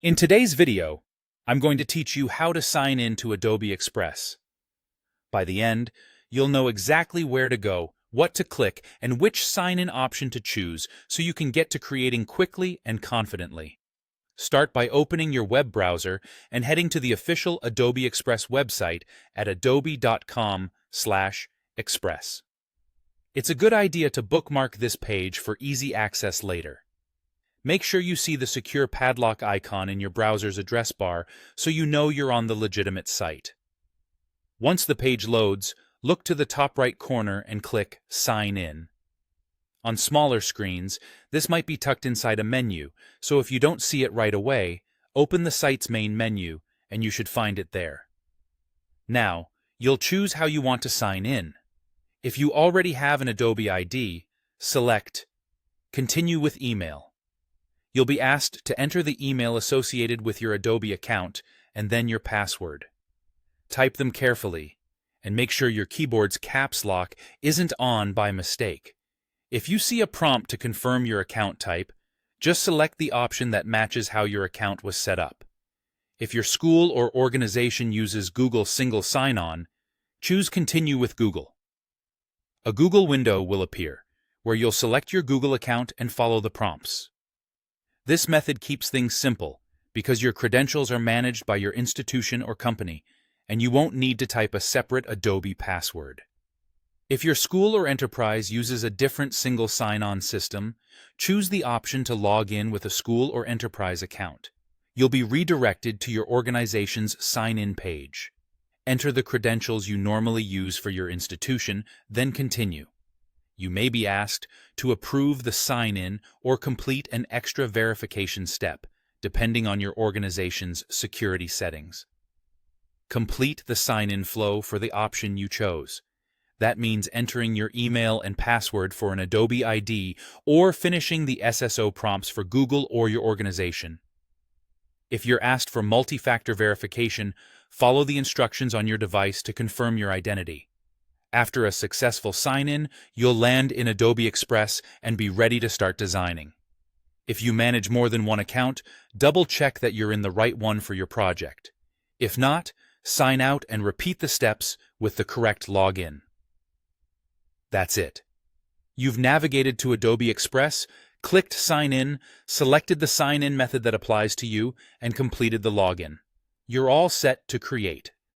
In today's video, I'm going to teach you how to sign in to Adobe Express. By the end, you'll know exactly where to go, what to click, and which sign-in option to choose so you can get to creating quickly and confidently. Start by opening your web browser and heading to the official Adobe Express website at adobe.com/express. It's a good idea to bookmark this page for easy access later. Make sure you see the secure padlock icon in your browser's address bar so you know you're on the legitimate site. Once the page loads, look to the top right corner and click Sign In. On smaller screens, this might be tucked inside a menu, so if you don't see it right away, open the site's main menu and you should find it there. Now, you'll choose how you want to sign in. If you already have an Adobe ID, select Continue with Email. You'll be asked to enter the email associated with your Adobe account and then your password. Type them carefully, and make sure your keyboard's caps lock isn't on by mistake. If you see a prompt to confirm your account type, just select the option that matches how your account was set up. If your school or organization uses Google Single Sign-On, choose Continue with Google. A Google window will appear, where you'll select your Google account and follow the prompts. This method keeps things simple because your credentials are managed by your institution or company, and you won't need to type a separate Adobe password. If your school or enterprise uses a different single sign-on system, choose the option to log in with a school or enterprise account. You'll be redirected to your organization's sign-in page. Enter the credentials you normally use for your institution, then continue. You may be asked to approve the sign-in or complete an extra verification step, depending on your organization's security settings. Complete the sign-in flow for the option you chose. That means entering your email and password for an Adobe ID or finishing the SSO prompts for Google or your organization. If you're asked for multi-factor verification, follow the instructions on your device to confirm your identity. After a successful sign-in, you'll land in Adobe Express and be ready to start designing. If you manage more than one account, double-check that you're in the right one for your project. If not, sign out and repeat the steps with the correct login. That's it. You've navigated to Adobe Express, clicked Sign In, selected the sign-in method that applies to you, and completed the login. You're all set to create.